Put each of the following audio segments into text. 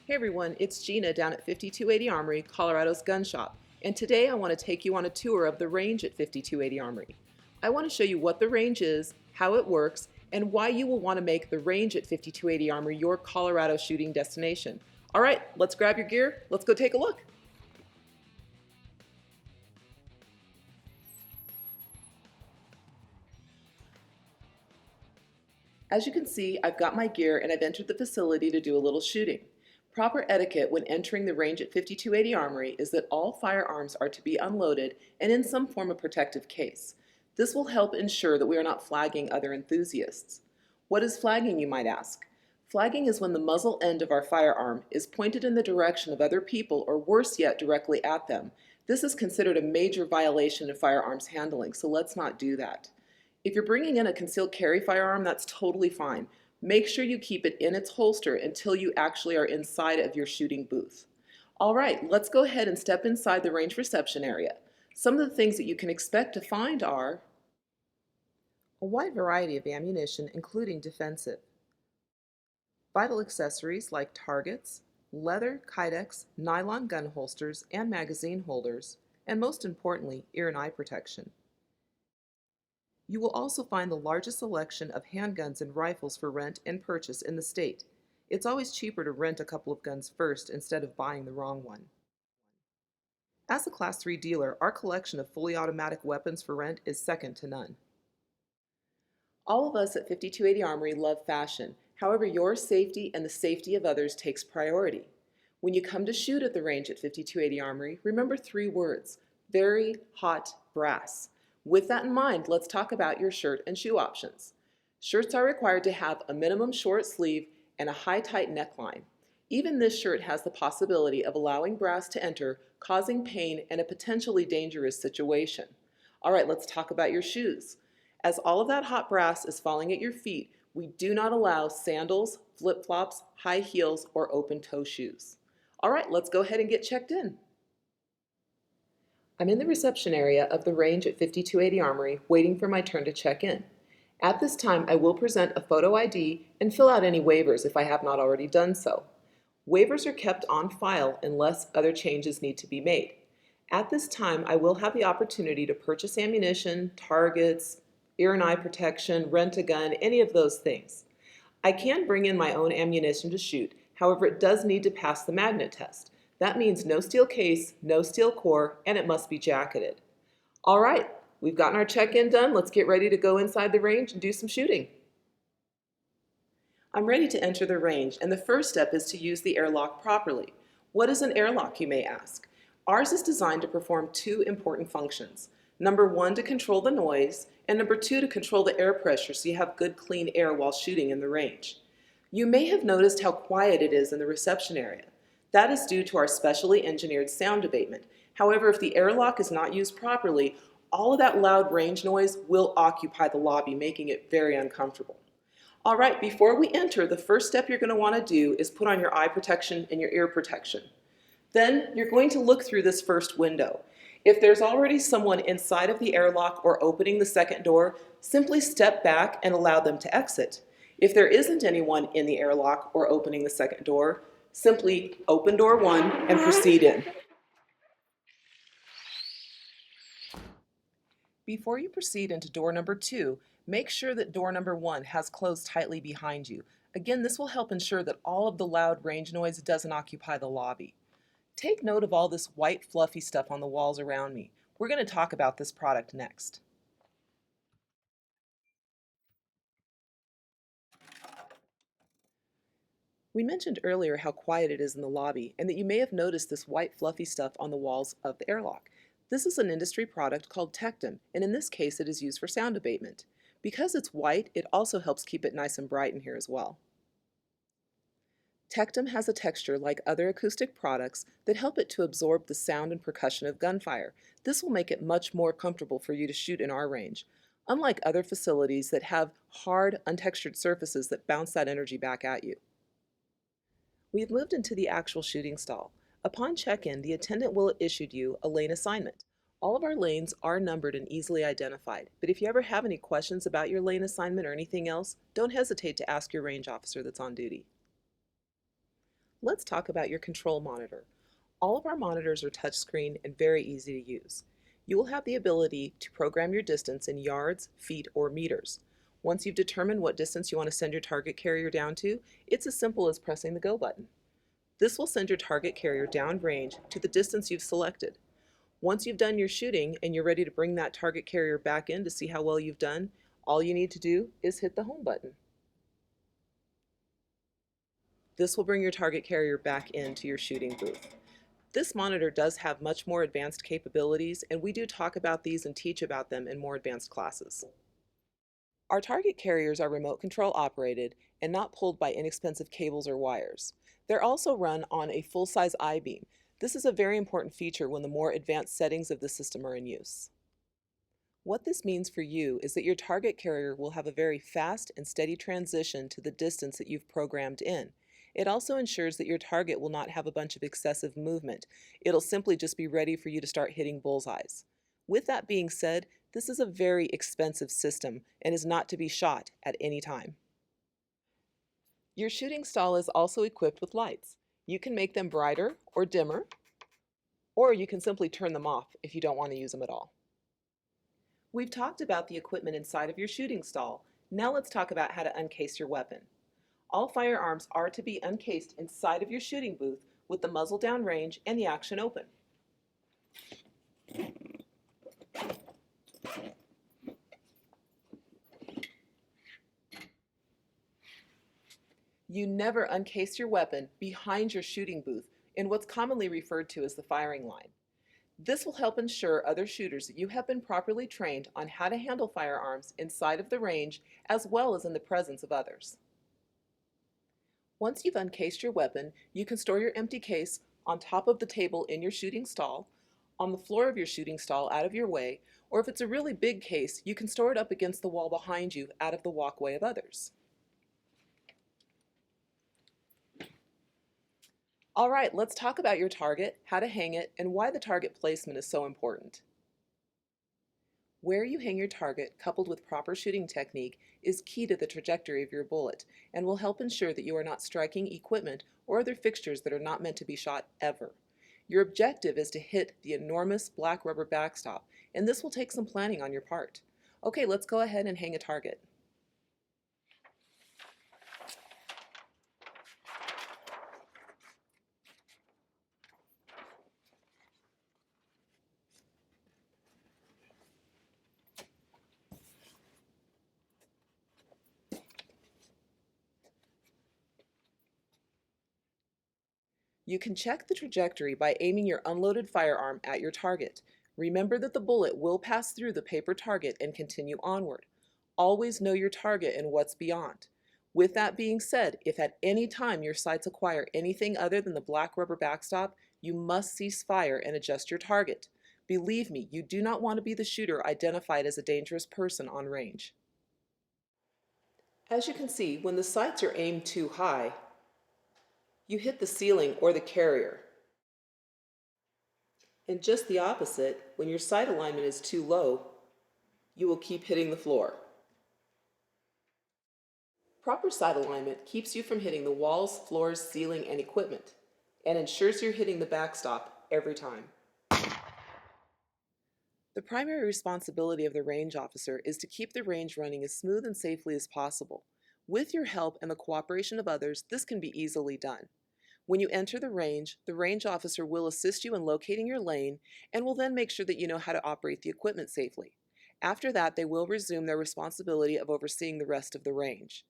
Hey everyone, it's Gina down at 5280 Armory, Colorado's gun shop, and today I want to take you on a tour of the range at 5280 Armory. I want to show you what the range is, how it works, and why you will want to make the range at 5280 Armory your Colorado shooting destination. All right, let's grab your gear, let's go take a look. As you can see, I've got my gear and I've entered the facility to do a little shooting. Proper etiquette when entering the range at 5280 Armory is that all firearms are to be unloaded and in some form of protective case. This will help ensure that we are not flagging other enthusiasts. What is flagging, you might ask? Flagging is when the muzzle end of our firearm is pointed in the direction of other people or worse yet, directly at them. This is considered a major violation of firearms handling, so let's not do that. If you're bringing in a concealed carry firearm, that's totally fine. Make sure you keep it in its holster until you actually are inside of your shooting booth. All right, let's go ahead and step inside the range reception area. Some of the things that you can expect to find are a wide variety of ammunition, including defensive, vital accessories like targets, leather, kydex, nylon gun holsters, and magazine holders, and most importantly, ear and eye protection. You will also find the largest selection of handguns and rifles for rent and purchase in the state. It's always cheaper to rent a couple of guns first instead of buying the wrong one. As a Class 3 dealer, our collection of fully automatic weapons for rent is second to none. All of us at 5280 Armory love fashion. However, your safety and the safety of others takes priority. When you come to shoot at the range at 5280 Armory, remember 3 words: very hot brass. With that in mind, let's talk about your shirt and shoe options. Shirts are required to have a minimum short sleeve and a high tight neckline. Even this shirt has the possibility of allowing brass to enter, causing pain and a potentially dangerous situation. All right, let's talk about your shoes. As all of that hot brass is falling at your feet, we do not allow sandals, flip-flops, high heels, or open-toe shoes. All right, let's go ahead and get checked in. I'm in the reception area of the range at 5280 Armory, waiting for my turn to check in. At this time, I will present a photo ID and fill out any waivers if I have not already done so. Waivers are kept on file unless other changes need to be made. At this time, I will have the opportunity to purchase ammunition, targets, ear and eye protection, rent a gun, any of those things. I can bring in my own ammunition to shoot, however, it does need to pass the magnet test. That means no steel case, no steel core, and it must be jacketed. All right, we've gotten our check-in done. Let's get ready to go inside the range and do some shooting. I'm ready to enter the range, and the first step is to use the airlock properly. What is an airlock, you may ask? Ours is designed to perform 2 important functions. Number 1, to control the noise, and number 2, to control the air pressure so you have good clean air while shooting in the range. You may have noticed how quiet it is in the reception area. That is due to our specially engineered sound abatement. However, if the airlock is not used properly, all of that loud range noise will occupy the lobby, making it very uncomfortable. All right, before we enter, the first step you're going to want to do is put on your eye protection and your ear protection. Then you're going to look through this first window. If there's already someone inside of the airlock or opening the second door, simply step back and allow them to exit. If there isn't anyone in the airlock or opening the second door, simply open door 1 and proceed in. Before you proceed into door number 2, make sure that door number 1 has closed tightly behind you. Again, this will help ensure that all of the loud range noise doesn't occupy the lobby. Take note of all this white fluffy stuff on the walls around me. We're going to talk about this product next. We mentioned earlier how quiet it is in the lobby and that you may have noticed this white fluffy stuff on the walls of the airlock. This is an industry product called Tectum, and in this case it is used for sound abatement. Because it's white, it also helps keep it nice and bright in here as well. Tectum has a texture like other acoustic products that help it to absorb the sound and percussion of gunfire. This will make it much more comfortable for you to shoot in our range, unlike other facilities that have hard, untextured surfaces that bounce that energy back at you. We've moved into the actual shooting stall. Upon check-in, the attendant will have issued you a lane assignment. All of our lanes are numbered and easily identified, but if you ever have any questions about your lane assignment or anything else, don't hesitate to ask your range officer that's on duty. Let's talk about your control monitor. All of our monitors are touchscreen and very easy to use. You will have the ability to program your distance in yards, feet, or meters. Once you've determined what distance you want to send your target carrier down to, it's as simple as pressing the go button. This will send your target carrier down range to the distance you've selected. Once you've done your shooting and you're ready to bring that target carrier back in to see how well you've done, all you need to do is hit the home button. This will bring your target carrier back into your shooting booth. This monitor does have much more advanced capabilities, and we do talk about these and teach about them in more advanced classes. Our target carriers are remote control operated and not pulled by inexpensive cables or wires. They're also run on a full-size I-beam. This is a very important feature when the more advanced settings of the system are in use. What this means for you is that your target carrier will have a very fast and steady transition to the distance that you've programmed in. It also ensures that your target will not have a bunch of excessive movement. It'll simply just be ready for you to start hitting bullseyes. With that being said, this is a very expensive system and is not to be shot at any time. Your shooting stall is also equipped with lights. You can make them brighter or dimmer, or you can simply turn them off if you don't want to use them at all. We've talked about the equipment inside of your shooting stall. Now let's talk about how to uncase your weapon. All firearms are to be uncased inside of your shooting booth with the muzzle down range and the action open. You never uncase your weapon behind your shooting booth in what's commonly referred to as the firing line. This will help ensure other shooters that you have been properly trained on how to handle firearms inside of the range as well as in the presence of others. Once you've uncased your weapon, you can store your empty case on top of the table in your shooting stall, on the floor of your shooting stall out of your way, or if it's a really big case, you can store it up against the wall behind you out of the walkway of others. All right, let's talk about your target, how to hang it, and why the target placement is so important. Where you hang your target, coupled with proper shooting technique, is key to the trajectory of your bullet and will help ensure that you are not striking equipment or other fixtures that are not meant to be shot ever. Your objective is to hit the enormous black rubber backstop, and this will take some planning on your part. Okay, let's go ahead and hang a target. You can check the trajectory by aiming your unloaded firearm at your target. Remember that the bullet will pass through the paper target and continue onward. Always know your target and what's beyond. With that being said, if at any time your sights acquire anything other than the black rubber backstop, you must cease fire and adjust your target. Believe me, you do not want to be the shooter identified as a dangerous person on range. As you can see, when the sights are aimed too high, you hit the ceiling or the carrier. And just the opposite, when your sight alignment is too low, you will keep hitting the floor. Proper sight alignment keeps you from hitting the walls, floors, ceiling, and equipment, and ensures you're hitting the backstop every time. The primary responsibility of the range officer is to keep the range running as smooth and safely as possible. With your help and the cooperation of others, this can be easily done. When you enter the range officer will assist you in locating your lane and will then make sure that you know how to operate the equipment safely. After that, they will resume their responsibility of overseeing the rest of the range.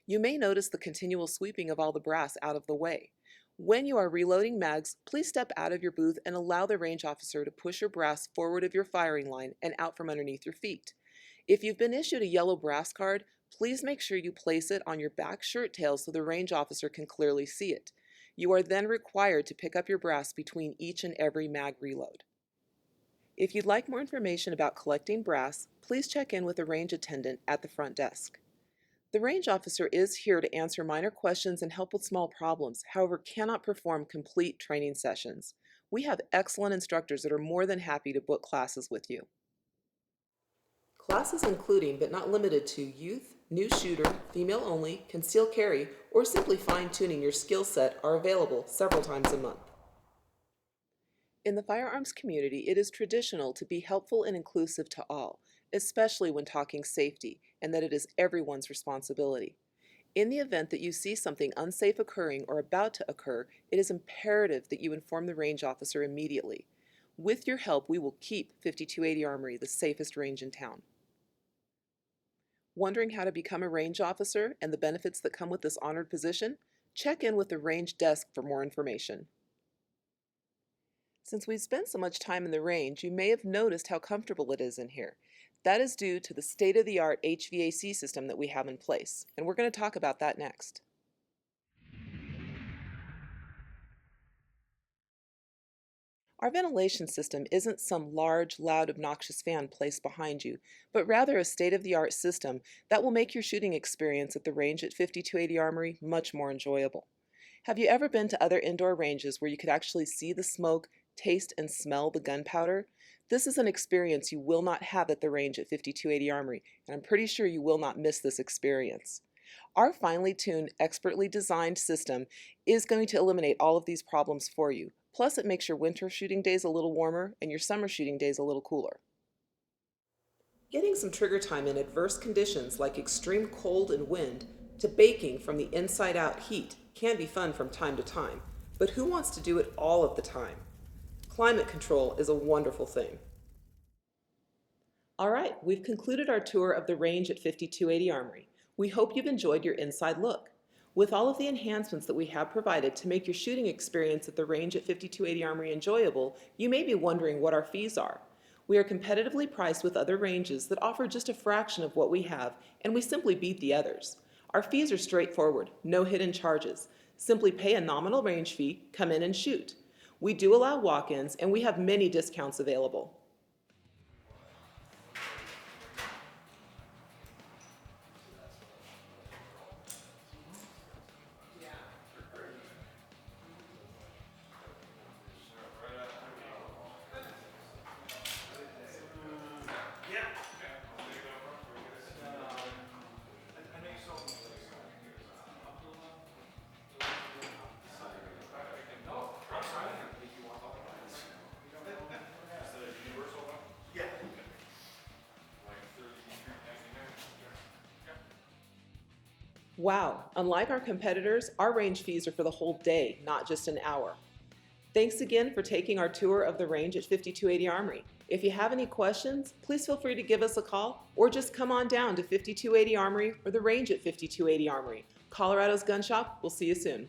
You may notice the continual sweeping of all the brass out of the way. When you are reloading mags, please step out of your booth and allow the range officer to push your brass forward of your firing line and out from underneath your feet. If you've been issued a yellow brass card, please make sure you place it on your back shirt tail so the range officer can clearly see it. You are then required to pick up your brass between each and every mag reload. If you'd like more information about collecting brass, please check in with a range attendant at the front desk. The range officer is here to answer minor questions and help with small problems, however cannot perform complete training sessions. We have excellent instructors that are more than happy to book classes with you. Classes including, but not limited to, youth, New shooter, female only, concealed carry, or simply fine-tuning your skill set are available several times a month. In the firearms community, it is traditional to be helpful and inclusive to all, especially when talking safety, and that it is everyone's responsibility. In the event that you see something unsafe occurring or about to occur, it is imperative that you inform the range officer immediately. With your help, we will keep 5280 Armory the safest range in town. Wondering how to become a range officer and the benefits that come with this honored position? Check in with the range desk for more information. Since we've spent so much time in the range, you may have noticed how comfortable it is in here. That is due to the state-of-the-art HVAC system that we have in place, and we're going to talk about that next. Our ventilation system isn't some large, loud, obnoxious fan placed behind you, but rather a state-of-the-art system that will make your shooting experience at the range at 5280 Armory much more enjoyable. Have you ever been to other indoor ranges where you could actually see the smoke, taste, and smell the gunpowder? This is an experience you will not have at the range at 5280 Armory, and I'm pretty sure you will not miss this experience. Our finely tuned, expertly designed system is going to eliminate all of these problems for you. Plus, it makes your winter shooting days a little warmer and your summer shooting days a little cooler. Getting some trigger time in adverse conditions like extreme cold and wind to baking from the inside out heat can be fun from time to time, but who wants to do it all of the time? Climate control is a wonderful thing. All right, we've concluded our tour of the range at 5280 Armory. We hope you've enjoyed your inside look. With all of the enhancements that we have provided to make your shooting experience at the range at 5280 Armory enjoyable, you may be wondering what our fees are. We are competitively priced with other ranges that offer just a fraction of what we have, and we simply beat the others. Our fees are straightforward, no hidden charges. Simply pay a nominal range fee, come in and shoot. We do allow walk-ins, and we have many discounts available. Wow, unlike our competitors, our range fees are for the whole day, not just an hour. Thanks again for taking our tour of the range at 5280 Armory. If you have any questions, please feel free to give us a call or just come on down to 5280 Armory or the range at 5280 Armory. Colorado's Gun Shop, we'll see you soon.